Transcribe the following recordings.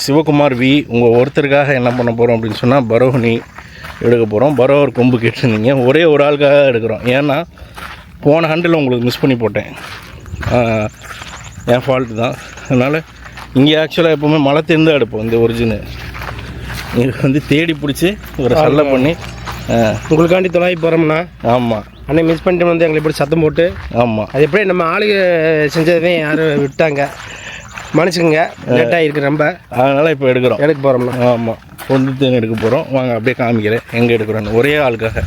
Sivakumar we உங்கள் ஒருத்தருக்காக என்ன பண்ண போகிறோம் அப்படின்னு சொன்னால் பரோஹனி எடுக்க போகிறோம். பரோவர் கொம்பு கேட்டிருந்தீங்க, ஒரே ஒரு ஆளுக்காக எடுக்கிறோம். ஏன்னா போன ஹண்டில் உங்களுக்கு மிஸ் பண்ணி போட்டேன், என் ஃபால்ட்டு தான். அதனால் இங்கே ஆக்சுவலாக எப்போவுமே மழை தெரிந்து எடுப்போம். இந்த ஒரிஜினல் இது தேடி பிடிச்சி ஒரு சல்லை பண்ணி உங்களுக்காண்டி தொலாவி போகிறோம்னா. ஆமாம், அன்னைக்கு மிஸ் பண்ணிட்டு வந்து எங்களை இப்படி சத்தம் போட்டு. ஆமாம், அது எப்படி நம்ம ஆளுங்க செஞ்சதே யாரும் விட்டாங்க, மனுஷங்க லேட்டாக இருக்குது ரொம்ப. அதனால் இப்போ எடுக்க போகிறோம்னா. ஆமாம், பொந்து தேன் எடுக்க போகிறோம். வாங்க அப்படியே காமிக்கிறேன் எங்கே எடுக்கிறோன்னு. ஒரே ஆளுக்காக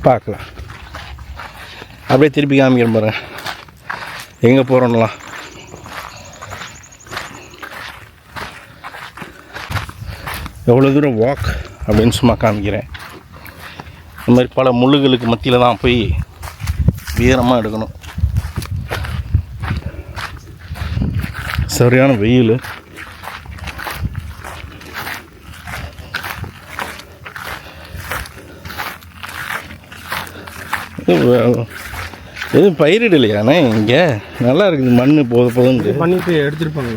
பார்க்கலாம். அப்படியே திருப்பி காமிக்கிறேன் பாருங்க எங்கே போகிறோன்னெலாம். எவ்வளோ தூரம் வாக் அப்படின்னு சும்மா காமிக்கிறேன். இந்த மாதிரி பல முள்ளுகளுக்கு மத்தியில் தான் போய் வீரமாக எடுக்கணும். சரியான வெயில். எதுவும் பயிரிடலையாண்ணே? இங்கே நல்லா இருக்குது, மண் போதுன்னு பண்ணிட்டு எடுத்துருப்பாங்க,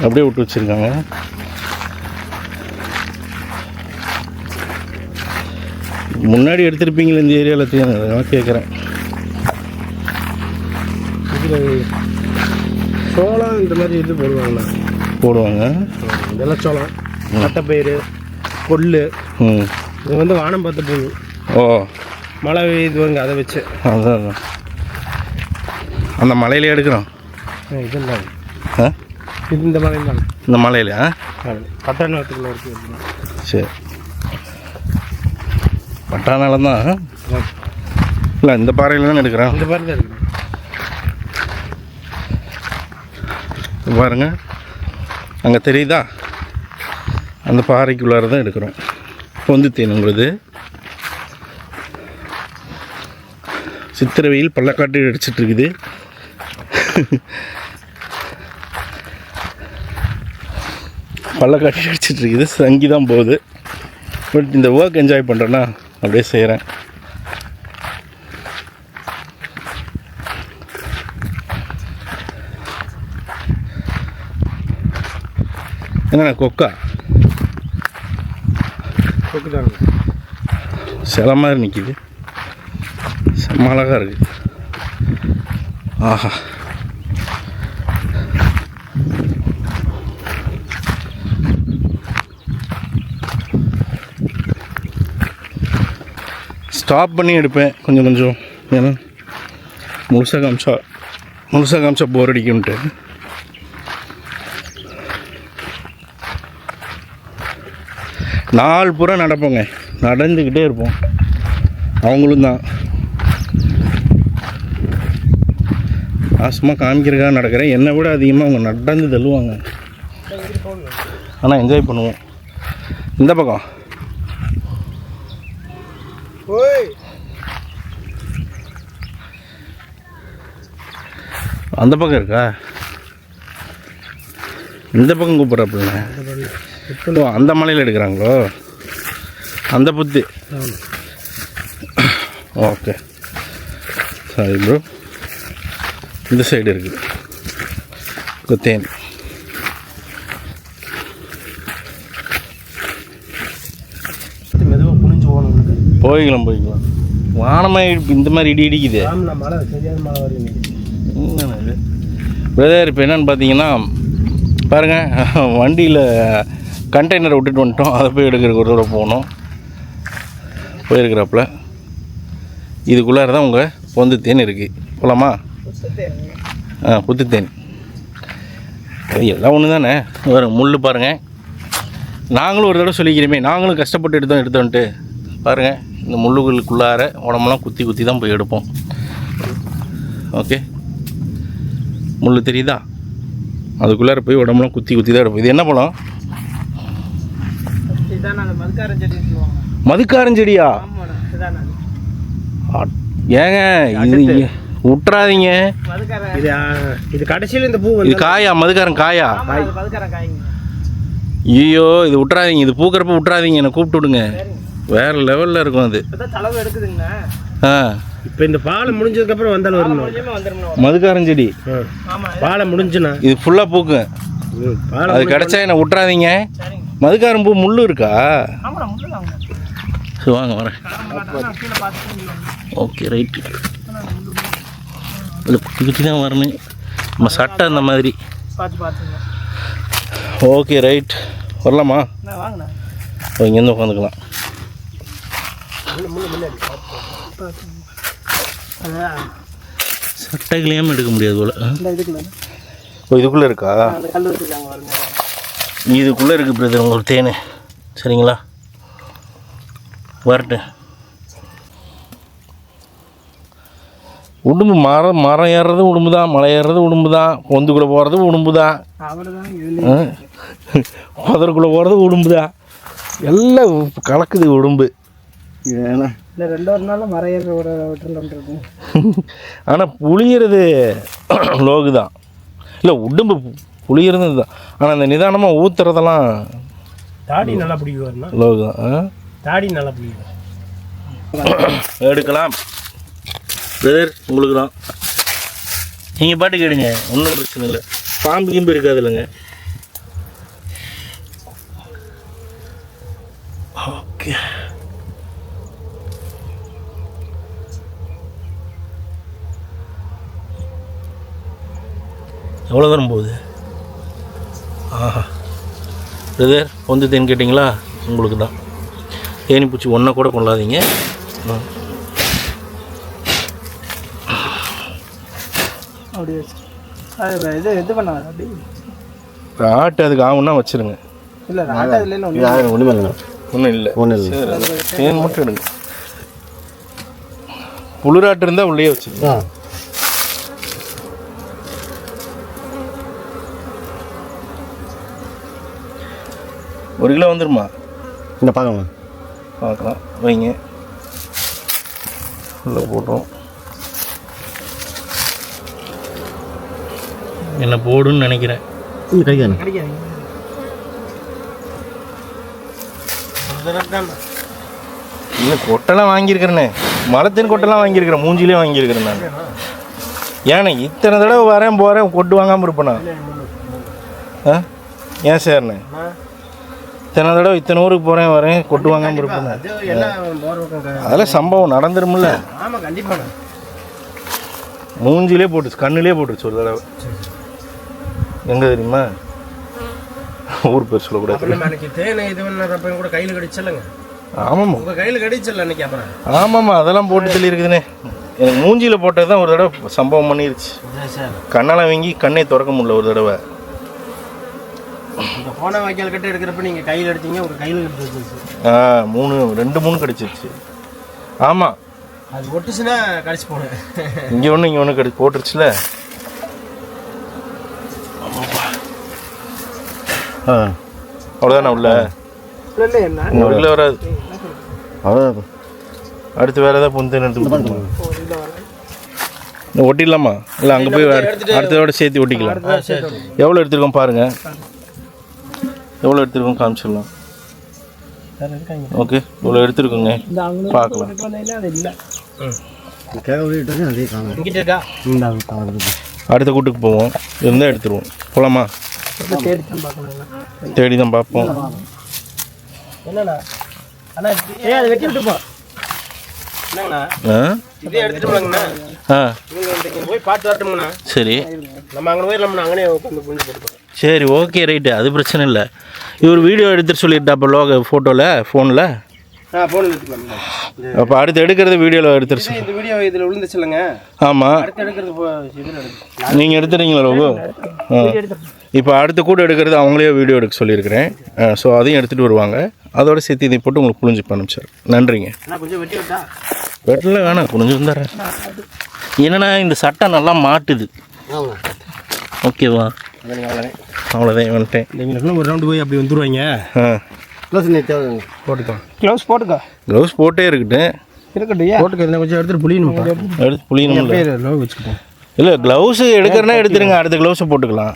அப்படியே விட்டு வச்சுருக்காங்க. முன்னாடி எடுத்துருப்பீங்களே இந்த ஏரியாவில் தெரியாது, அதெல்லாம் கேட்குறேன். இதில் சோளம் இந்த மாதிரி இது போடுவாங்க. இதெல்லாம் சோளம், தட்டைப்பயிறு, கொள்ளு. இது வந்து வானம் பார்த்து பூமி. ஓ, மழை பெய்யுதுவாங்க, அதை வச்சு. அதான் அந்த மலையிலே எடுக்கிறோம். இதெல்லாம் இது இந்த மலையில் தான். இந்த மலையில பட்டா நிலத்துக்குள்ள இருக்குது. சரி, பட்டா நிலம் தான். இல்லை, இந்த பாறையில் தான் எடுக்கிறேன். இந்த பாறை தான் இருக்குது பாருங்க, அங்கே தெரியுதா? அந்த பாறைக்குள்ளார தான் எடுக்கிறோம். பொந்து தேனுங்கிறது சித்திரை வெயில் பள்ளக்காட்டு அடிச்சிட்ருக்குது. பள்ளக்காட்டு அடிச்சிட்ருக்குது, சங்கி தான் போகுது. பட் இந்த ஒர்க் என்ஜாய் பண்ணுறேன்னா அப்படியே செய்கிறேன். என்ன கொக்கா சில மாதிரி நிற்கிது, செம்ம அழகாக இருக்குது. ஆஹா, ஸ்டாப் பண்ணி எடுப்பேன் கொஞ்சம் கொஞ்சம். ஏன்னா முழுசாக காமிச்சா போர் அடிக்கும்ட்டு. நாலு புறம் நடப்போங்க, நடந்துக்கிட்டே இருப்போம். அவங்களும் தான். நான் சும்மா காமிக்கிறதுக்காக நடக்கிறேன். என்னை விட அதிகமாக அவங்க நடந்து தள்ளுவாங்க. ஆனால் என்ஜாய் பண்ணுவோம். இந்த பக்கம் அந்த பக்கம் இருக்கா? இந்த பக்கம் கூப்பிட்றப்பில்ல. அந்த மலையில் எடுக்கிறாங்களோ? அந்த புத்தி. ஓகே, சரி ப்ரோ. இந்த சைடு இருக்குது தேன். மெதுவாக புரிஞ்சு போய்க்கலாம். வானமாக இந்த மாதிரி இடி இடிக்குது. மழை சரியான மழை வருது. என்னது பிரதர், இப்போ என்னென்னு பார்த்தீங்கன்னா பாருங்கள், வண்டியில் கண்டெய்னரை விட்டுட்டு வந்துட்டோம். அதை போய் எடுக்கிறதுக்கு ஒரு தடவை போகணும். போயிருக்கிறாப்புல இதுக்குள்ளார தான் உங்கள் பொந்து தேன் இருக்குது. போகலாமா? புத்து தேன் எல்லாம் ஒன்று தானே. வேறு முள் பாருங்கள். நாங்களும் ஒரு தடவை சொல்லிக்கிறோமே, நாங்களும் கஷ்டப்பட்டு எடுத்தோன்ட்டு பாருங்கள். இந்த முள்ளுகளுக்குள்ளார உடம்பெல்லாம் குத்தி தான் போய் எடுப்போம். ஓகே, முள் தெரியுதா? அதுக்குள்ளார போய் உடம்புலாம் குத்தி தான் எடுப்போம். இது என்ன பழம்? மதுக்காரஞ்செடியா? ஏங்க இது விட்டுறாதீங்க. இது கடைசியில் இந்த பூ இது காயா? மதுக்காரன் காயா? ஐயோ, இது விட்டுறாதீங்க. இது பூக்கிறப்ப விட்டுறாதீங்க, என்னை கூப்பிட்டு விடுங்க. வேறு லெவலில் இருக்கும் அது. இப்போ இந்த பாலை முடிஞ்சதுக்கப்புறம் வந்தாலும் வரணும். மதுக்காரஞ்செடி பாலை முடிஞ்சுண்ணா இது ஃபுல்லாக பூக்கும். அது கிடச்சா என்னை விட்றாதீங்க. மதுக்காரம்பூ முள் இருக்கா? சரி வாங்க வரேன். Okay right. இல்லை குட்டி குட்டி தான் வரணும். நம்ம சட்டை அந்த மாதிரி. Okay right. வரலாமா? இங்கேருந்து உட்காந்துக்கலாம். சட்டைகளையும் எடுக்க முடியாது போல். ஓ இதுக்குள்ளே இருக்கா? இதுக்குள்ளே இருக்குது பிரதர் உங்களுக்கு தேன். சரிங்களா வரட்டு. உடும்பு மரம் ஏறுறது உடும்பு தான், மலை ஏறுறது உடும்பு தான், பொந்துக்குள்ளே போகிறது உடும்பு தான், புதருக்குள்ளே போகிறது உடும்பு தான், எல்லாம் கலக்குது உடும்பு. ஏன்னா 2 நாள் மரம் ஏறுறது. ஆனால் புளியறது லோகு தான். இல்லை உடும்பு புளியறது தான். ஆனால் அந்த நிதானமாக ஊற்றுறதெல்லாம் தாடி நல்லா பிடிக்கும். லோகு தான். தாடி நல்லா பிடிக்கும். எடுக்கலாம் பிரதர் உங்களுக்கு தான். நீங்கள் பாட்டுக்கு எடுங்க, ஒன்றும் பிரச்சனை இல்லை. பாம்பு கிம்பு இருக்காது இல்லைங்க. ஓகே எவ்வளோ தூரம் போகுது? ஆஹா பிரதர் வந்து தேன் கேட்டிங்களா? உங்களுக்கு தான். தேனி பூச்சி ஒன்றை கூட கொள்ளாதீங்க. அப்படி இது பண்ணாங்க அப்படி ஆட்டு அதுக்கு ஆகுன்னா வச்சுருங்க. இல்லை ஒன்றும் இல்லை. தேன் மட்டும் எடுங்க. புழுராட்டு இருந்தால் உள்ளே வச்சுருங்க. 1 கிலோ வந்துருமா? இந்த பார்க்கலாம் வைங்க. உள்ளே போட்டோம். என்ன போடுன்னு நினைக்கிறேன். இல்லை கொட்டெல்லாம் வாங்கியிருக்கிறேண்ணே. மரத்தின் கொட்டெல்லாம் வாங்கியிருக்கிறேன். மூஞ்சிலே வாங்கியிருக்கிறேன் நான். ஏண்ணே இத்தனை தடவை வரேன் போகிறேன் கொட்டு வாங்காமல் இருப்பேண்ணா? ஏன் சார்ண்ணே இத்தனை தடவை இத்தனை ஊருக்கு போகிறேன் வரேன் கொட்டு வாங்காமல் இருப்பேன்? அதெல்லாம் சம்பவம் நடந்துருமில்ல. மூஞ்சிலே போட்டுச்சு, கண்ணிலே போட்டுச்சு ஒரு தடவை. எங்கே தெரியுமா? ஊர் பேர் சொல்லக்கூடாது. ஆமாம்மா ஆமாம்மா அதெல்லாம் போட்டு சொல்லி இருக்குதுண்ணே. எனக்கு மூஞ்சியில் போட்டது தான் ஒரு தடவை சம்பவம் பண்ணிருச்சு. கண்ணெல்லாம் வாங்கி கண்ணே திறக்க முடியல ஒரு தடவை. போன வாய்க்கால் கட்ட எடுக்கிறப்ப நீங்கள் கையில் எடுத்தீங்க, ஒரு கையில் எடுத்து 2-3 கடிச்சிருச்சு. ஆமாம் அது ஒட்டுச்சுன்னா கடிச்சு போனேன். இங்கே ஒன்று கடிச்சு போட்டுருச்சுல. அவ்வளோதானே உள்ள என்ன 1 கிலோ வராது. அவ்வளோதான். அடுத்து வேறு ஏதாவது பொந்து எடுத்து ஒட்டிடலாமா? இல்லை அங்கே போய் அடுத்ததோட சேர்த்து ஒட்டிக்கலாம். எவ்வளோ எடுத்துருக்கோம் பாருங்கள். எவ்வளோ எடுத்துருக்கோம் காமிச்சிடலாம். ஓகே இவ்வளோ எடுத்துருக்கோங்க, பார்க்கலாம். அடுத்த கூட்டுக்கு போவோம். இருந்தால் எடுத்துருவோம். போகலாமா? தேடி தான் பார்ப்போம். சரி சரி ஓகே ரைட்டு, அது பிரச்சனை இல்லை. இவர் வீடியோ எடுத்துட்டு சொல்லிட்டாப்போ லோக ஃபோட்டோவில் ஃபோனில். அப்போ அடுத்து எடுக்கிறது வீடியோவில் எடுத்துருச்சு. இந்த வீடியோ இதில் விழுந்துச்சு இல்லைங்க? ஆமாம் நீங்கள் எடுத்துறீங்களா லோகோ? இப்போ அடுத்த கூட எடுக்கிறது அவங்களே வீடியோ எடுக்க சொல்லியிருக்கிறேன். ஸோ அதையும் எடுத்துகிட்டு வருவாங்க. அதோட சேர்த்து இதை போட்டு உங்களுக்கு புரிஞ்சு பண்ணும். நன்றிங்க. வெட்டில் வேணாம், குனிஞ்சு வந்துடுறேன். என்னன்னா இந்த சட்டை நல்லா மாட்டுது. ஓகேவா? அவ்வளோதான் வந்துட்டேன். நீங்கள் ஒரு ரவுண்டு போய் அப்படி வந்துடுவாங்க. போட்டுக்கோ, க்ளவுஸ் போட்டுக்கோ. க்ளவுஸ் போட்டே இருக்கட்டும். போட்டுக்கோ, கொஞ்சம் எடுத்துகிட்டு புளியணும். எடுத்து புளியணும் வச்சுக்கிட்டேன். இல்லை க்ளவுஸு எடுக்கிறனா எடுத்துருங்க, அடுத்த க்ளவுஸை போட்டுக்கலாம்.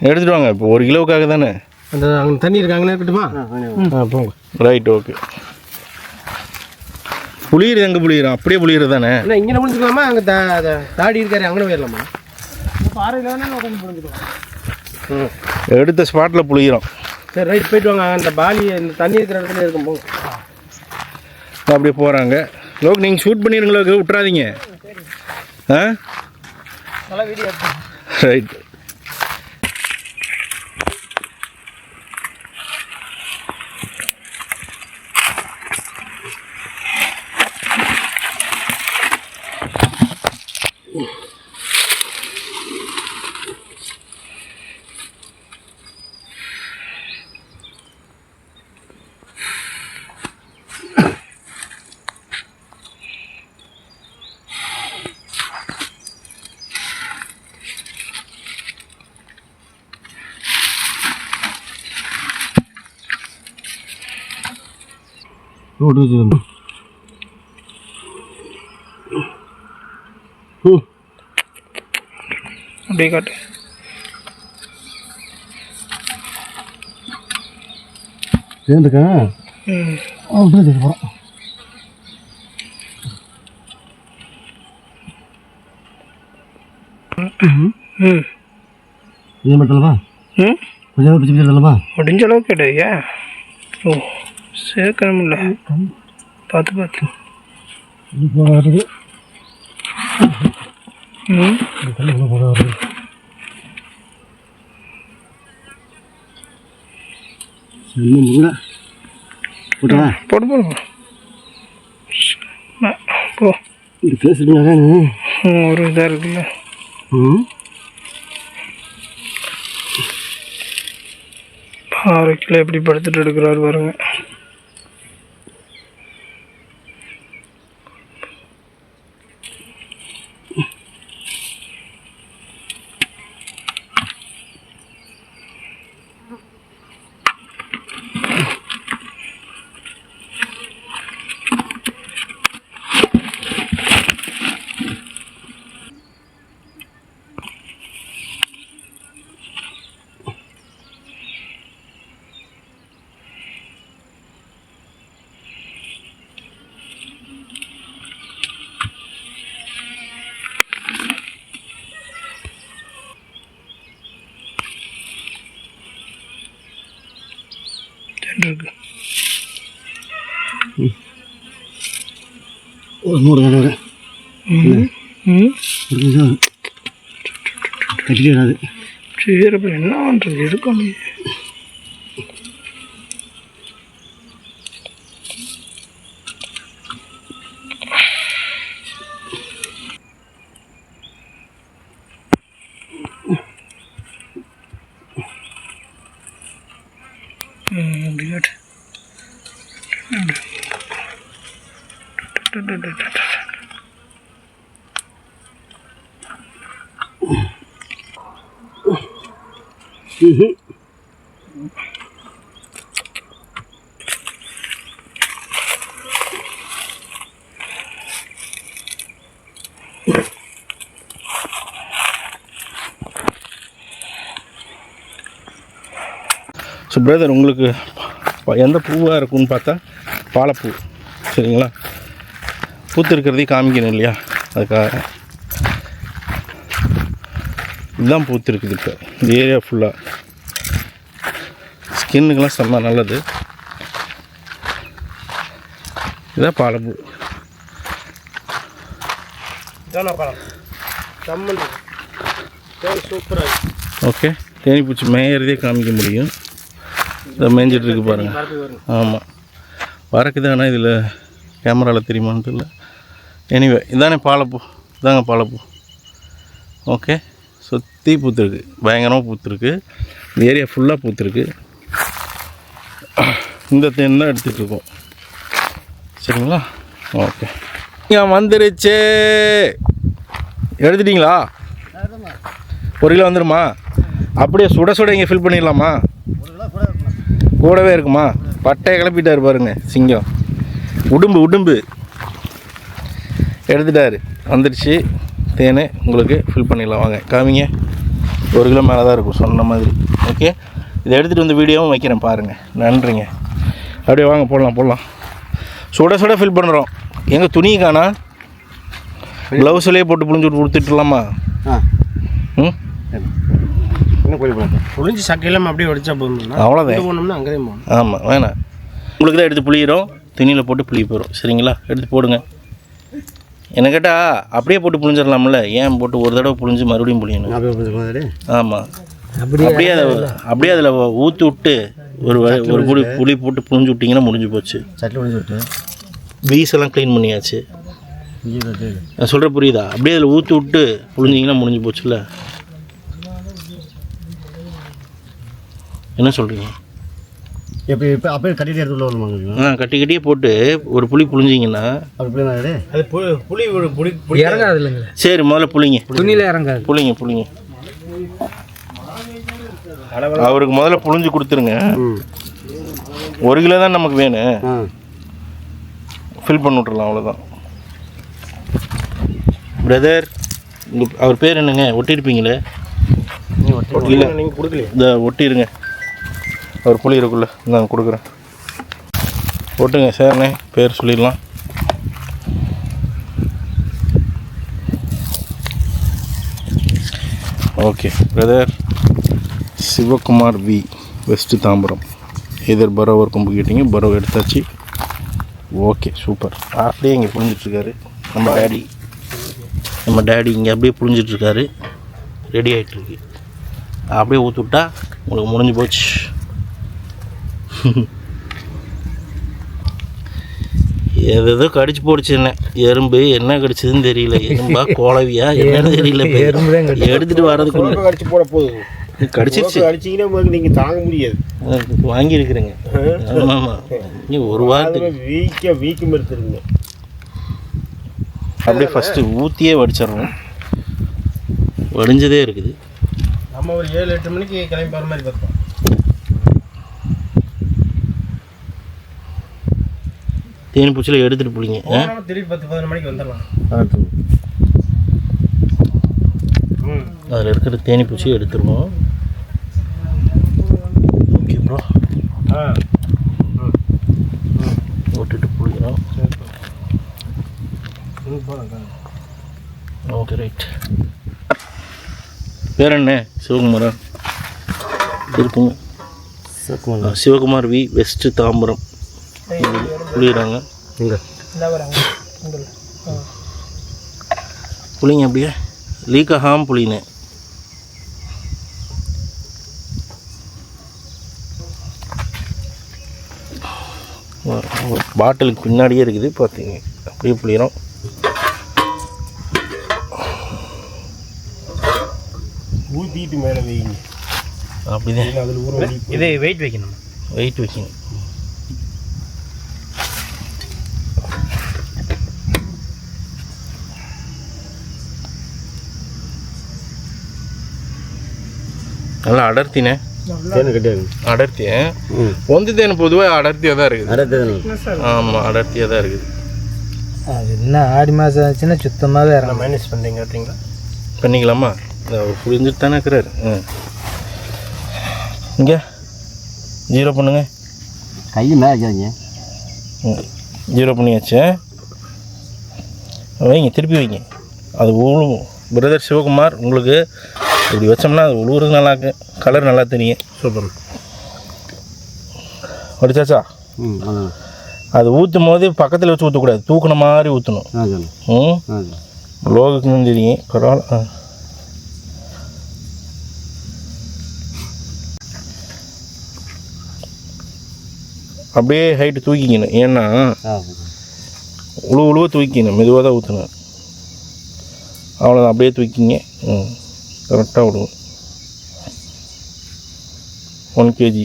எடுத்துட்டு வாங்க. இப்போ 1 கிலோவுக்காக தானே. அந்த அங்கே தண்ணி இருக்காங்கன்னு இருக்கட்டுமா? போங்க. Right okay. புளியுறது எங்கே புளியுறோம்? அப்படியே புளியுறது தானே. இல்லை இங்கே புளிச்சுக்கலாமா? அங்கே தாடி இருக்காரு அங்கே போயிடலாமா? பாறையில் வேணாலும் உட்காந்து புரிஞ்சுக்கலாம். எடுத்த ஸ்பாட்டில் புளிக்கிறோம். சரி ரைட் போயிட்டு வாங்க. அந்த பாலி இந்த தண்ணி இருக்கிற இடத்துல இருக்கும் போது அப்படியே போகிறாங்க. லோக் நீங்கள் ஷூட் பண்ணிடுங்களோ, விட்றாதீங்க. ஆ நல்லா வீடியோ எடுத்து ரைட். அப்படியே காட்டு. சேர்ந்துக்கா போகிறோம். இது மட்டும்லவா? கொஞ்சம் பிடிச்சி பிடிச்சதுலவா? முடிஞ்ச அளவுக்கு கேட்டீங்க. ஓ சேர்க்கணும்ல, பார்த்து பார்த்து. வருது வருது. போட்டா போட்டு போடு போ. இது பேசுறீங்களா? ஒரு இதாக இருக்குல்ல. பாறைக்கில் எப்படி படுத்துட்டு எடுக்கிறாரு பாருங்க. இருக்கு ஒரு 100 கட்டிட்டு வராது. சரி அப்புறம் என்ன பண்ணுறது? இருக்கும் good. ஸோ பிரதர், உங்களுக்கு எந்த பூவாக இருக்குன்னு பார்த்தா பாலப்பூ. சரிங்களா? பூத்து இருக்கிறதையும் காமிக்கணும் இல்லையா, அதுக்காக இதுதான் பூத்து இருக்குது. இப்போ இந்த ஏரியா ஃபுல்லாக ஸ்கின்னுக்கெல்லாம் செம்ம நல்லது. இதுதான் பாலப்பூ. சூப்பராக. ஓகே, தேனிப்பூச்சி மேயறதே காமிக்க முடியும். இதை மேய்ஞ்சிட்டு இருக்கு பாருங்கள். ஆமாம், பறக்குது. ஆனால் இதில் கேமராவில் தெரியுமான்னு தெரியல. எனிவே, இதானே பாலப்பூ. இதாங்க பாலப்பூ. ஓகே, சுற்றி பூத்துருக்கு, பயங்கரமாக பூத்துருக்கு. இந்த ஏரியா ஃபுல்லாக பூத்துருக்கு. இந்த தேன் தான் எடுத்துகிட்ருக்கோம். சரிங்களா? ஓகே, இங்கே வந்துருச்சு. எடுத்துட்டிங்களா? 1 கிலோ வந்துடுமா? அப்படியே சுட சுட இங்கே ஃபில் பண்ணிடலாமா? கூடவே இருக்குமா? பட்டையை கிளப்பிட்டார் பாருங்க சிங்கம். உடும்பு எடுத்துட்டார். வந்துடுச்சு தேன். உங்களுக்கு ஃபில் பண்ணிடலாம். வாங்க காமிங்க. 1 கிலோ மேலே தான் இருக்கும் சொன்ன மாதிரி. ஓகே, இதை எடுத்துகிட்டு வந்து வீடியோவும் வைக்கிறேன் பாருங்கள். நன்றிங்க. அப்படியே வாங்க போடலாம். சுட சுட ஃபில் பண்ணுறோம். எங்கள் துணியை காணா? க்ளவுஸ்லேயே போட்டு புழிஞ்சு கொடுத்துட்டுலாமா? ம் என்ன கோழி போகலாம் புளிஞ்சு சக்கையெல்லாம் அப்படியே வடிச்சா போதும். அவ்வளோதான். போனோம்னா அங்கே போகணும். ஆமாம் வேணாம். உங்களுக்கு தான் எடுத்து புளியிறோம், துணியில் போட்டு புளிய போயிடும். சரிங்களா? எடுத்து போடுங்க. என்ன கேட்டால் அப்படியே போட்டு புளிஞ்சிடலாம்ல, ஏன் போட்டு ஒரு தடவை புளிஞ்சு மறுபடியும் புளியணும்? ஆமாம், அப்படியே அதில் ஊற்றி விட்டு ஒரு புளி போட்டு புளிஞ்சு விட்டிங்கன்னா முடிஞ்சு போச்சு. சட்டில் முடிஞ்சு விட்டு வீசெல்லாம் க்ளீன் பண்ணியாச்சு. நான் சொல்கிற புரியுதா? அப்படியே அதில் ஊற்றி விட்டு புளிஞ்சிங்கன்னா முடிஞ்சு போச்சுல்ல. என்ன சொல்கிறீங்க? எப்போ இப்போ அப்படியே கட்டிட்டு எடுத்து வரணுமாங்க? கட்டியே போட்டு ஒரு புளி புளிஞ்சிங்கன்னா அப்படி அது புளி இறங்காது இல்லைங்க. சரி, முதல்ல புளிங்க. துணியில் இறங்காது. புளிங்க. அவருக்கு முதல்ல புளிஞ்சு கொடுத்துருங்க. 1 கிலோ தான் நமக்கு வேணும். ஃபில் பண்ணி விட்றலாம், அவ்வளோதான். பிரதர், அவர் பேர் என்னங்க? ஒட்டியிருப்பீங்களே? இல்லை, நீங்கள் கொடுக்கலையே. இந்த ஒட்டிடுங்க. அவர் புளியறக்குள்ளே நான் கொடுக்குறேன். ஒட்டுங்க சார்ண்ணே, பேர் சொல்லிடலாம். Okay brother, Sivakumar V, west Tambaram. எதிர் பரோ ஒரு கொம்பு கேட்டிங்க, பரோ எடுத்தாச்சு. Okay super. அப்படியே இங்கே புரிஞ்சிட்ருக்காரு நம்ம டேடி இங்கே அப்படியே புரிஞ்சிட்ருக்காரு. ரெடி ஆகிட்டுருக்கு. அப்படியே ஊற்றி விட்டா உங்களுக்கு முடிஞ்சு போச்சு. எதோ கடிச்சு போடுச்சு. என்ன எறும்பு என்ன கடிச்சதுன்னு தெரியல. எறும்பா கோலவியா என்னன்னு தெரியல. எடுத்துகிட்டு வர்றதுக்குள்ள கடிச்சு போட போகுது. கடிச்சிருச்சு. அடிச்சிங்கன்னா நீங்கள் தாங்க முடியாது. வாங்கியிருக்கிறேங்க. ஆமாம், நீங்கள் ஒரு வாரத்துக்கு வீக்கம் எடுத்துருங்க. அப்படியே ஃபஸ்ட்டு ஊற்றியே வடிச்சிடணும். வடிஞ்சதே இருக்குது. நம்ம ஒரு 7-8 மணிக்கு கிளம்பி போகிற மாதிரி பார்த்தோம். தேனி பூச்சியில் எடுத்துகிட்டு போலிங்க. திருப்பி 10-11 மணிக்கு வந்துடலாம். அதில் இருக்கிற தேனி பூச்சியை எடுத்துருவோம். Okay bro. விட்டுட்டு புளிக்கிறோம். Okay right. பேர் என்ன? சிவகுமாரா இருக்குங்க. Sivakumar V, west Tambaram. புளிகிறாங்க. இங்கே புளிங்க. அப்படியே லீக்காகாமல் புளினே. பாட்டிலுக்கு பின்னாடியே இருக்குது பார்த்தீங்க. அப்படியே புளிகிறோம். ஊற்றிட்டு மேலே வைங்க. அப்படிதான். அதில் ஊற இதே வெயிட் வைக்கணும். நல்லா அடர்த்தினே. தேன் கிடையாது. அடர்த்தி பொந்து தேன் பொதுவாக அடர்த்தியாக தான் இருக்குது. ஆமாம், அடர்த்தியாக தான் இருக்குது. அது என்ன ஆடி மாதம் ஆச்சுன்னா சுத்தமாகவே மைனஸ் பண்ணுறீங்க பார்த்தீங்களா? பண்ணிக்கலாமா? அவர் புரிஞ்சுட்டு தானே இருக்கிறாரு. இங்கே 0 பண்ணுங்க. கையை மேலே வைக்காதீங்க. 0 பண்ணியாச்சு. வைங்க, திருப்பி வைங்க. அது உழுவும். பிரதர் சிவகுமார், உங்களுக்கு இப்படி வச்சோம்னா அது உழுவுறது நல்லாக்கு. கலர் நல்லா தெரியும். சூப்பர். வடிச்சாச்சா? அது ஊற்றும் போது பக்கத்தில் வச்சு ஊற்றக்கூடாது, தூக்குன மாதிரி ஊற்றணும். லோகுக்குன்னு தெரியும். பரவாயில்ல. அப்படியே ஹைட்டு தூக்கிக்கணும். ஏன்னா உழுவ தூக்கிக்கணும், மெதுவாக தான் ஊற்றணும். அவ்வளோதான், அப்படியே தூக்கிங்க. கரெக்டாக விடுவோம். 1 kg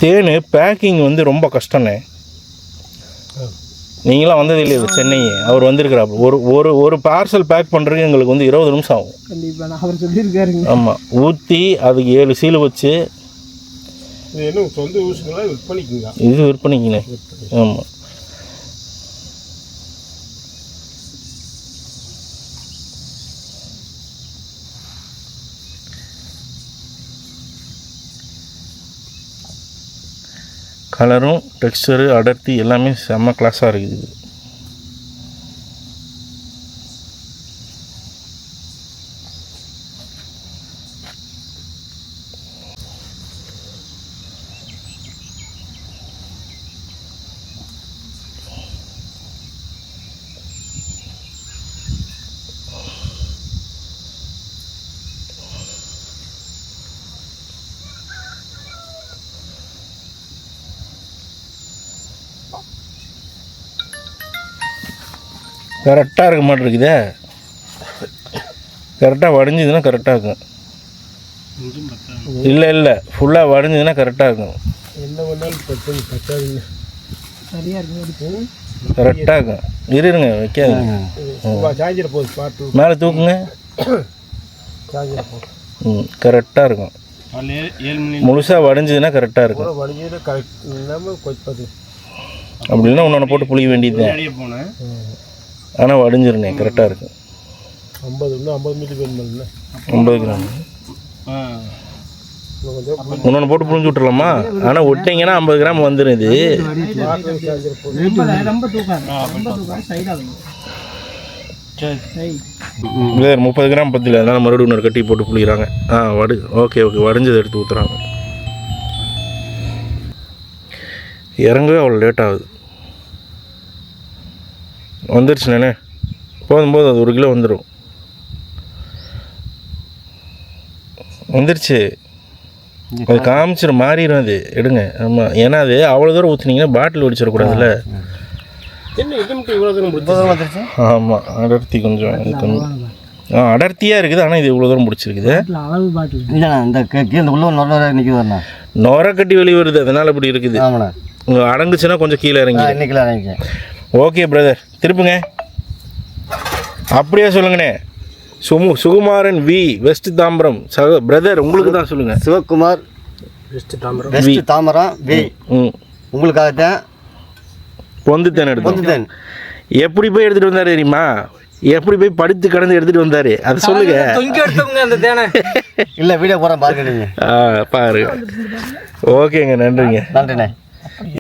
தேன் பேக்கிங் வந்து ரொம்ப கஷ்டண்ணே. நீங்களாம் வந்தது இல்லையா சென்னை? அவர் வந்திருக்கிறாப்பு. ஒரு பார்சல் பேக் பண்ணுறதுக்கு எங்களுக்கு வந்து 20 நிமிஷம் ஆகும். கண்டிப்பாக அவர் சொல்லியிருக்காருங்க. ஆமாம், ஊற்றி அதுக்கு 7 சீல் வச்சு சொந்த யூஸுக்கெல்லாம் விற்பனைக்குங்க. இது விற்பனைக்குண்ணே. ஆமாம். கலரும் டெக்ஸ்டரு அடர்த்தி எல்லாமே செம்ம கிளாஸாக இருக்குது. கரெக்டாக இருக்க மாட்டிருக்குதே. கரெக்டாக வடிஞ்சதுன்னா கரெக்டாக இருக்கும். இல்லை ஃபுல்லாக வடிஞ்சதுன்னா கரெக்டாக இருக்கும். என்ன பண்ணாலும் பத்தாதுங்க. சரியாக இருக்கு. கரெக்டாக இருக்கும். இருங்க வைக்காதுங்க. சார்ஜர் போகுது பாட்டு மேலே தூக்குங்க. சார்ஜர் போகுது. கரெக்டாக இருக்கும். முழுசாக வடிஞ்சதுன்னா கரெக்டாக இருக்கும். வடிஞ்சது கரெக்ட் இல்லாமல் கொஞ்சம் அப்படின்னா ஒன்று போட்டு புளிய வேண்டியது தான். ஆனால் வடிஞ்சிருண்ணே கரெக்டாக இருக்கும். 50 மில்லி வேணுமில்ல. 50 கிராம் இன்னொன்று போட்டு புளிஞ்சு விட்டுறலாமா? ஆனால் விட்டிங்கன்னா 50 கிராம் வந்துடும். இது இல்லை 30 கிராம் பத்தில், அதனால் மறுபடியும் இன்னொரு கட்டி போட்டு புளிகிறாங்க. ஓகே வடிஞ்சதை எடுத்து ஊற்றுறாங்க. இறங்கவே அவ்வளோ லேட் ஆகுது. வந்துருச்சுண்ணே. போதும் அது 1 கிலோ வந்துடும். வந்துருச்சு. அது காமிச்சிடும், மாறிடும். அது எடுங்க. ஆமாம், ஏன்னா அது அவ்வளோ தூரம் ஊற்றுனீங்கன்னா பாட்டில் ஒடிச்சிடக்கூடாதுல்ல. என்ன இது மட்டும் இவ்வளோ தூரம் பிடிச்சி? ஆமாம், அடர்த்தி கொஞ்சம் அடர்த்தியாக இருக்குது. ஆனால் இது இவ்வளோ தூரம் பிடிச்சிருக்குது. நொர கட்டி வெளியே வருது, அதனால் இப்படி இருக்குது. அடங்குச்சுன்னா கொஞ்சம் கீழே இறங்கி. ஓகே பிரதர், திருப்புங்க. அப்படியே சொல்லுங்கண்ணே. Sukumaran V, west Tambaram. Brother உங்களுக்கு தான் சொல்லுங்கள். Sivakumar, West Tambaram V. உங்களுக்காகத்தான் பொந்துத்தேன் எடுத்தேன். எப்படி போய் எடுத்துகிட்டு வந்தார் தெரியுமா? எப்படி போய் படுத்து கடந்து எடுத்துகிட்டு வந்தார், அதை சொல்லுங்க. இல்லை வீடியோ போகிறேன் பாருங்க. பாருங்க. ஓகேங்க, நன்றிங்க. நன்றிண்ணே.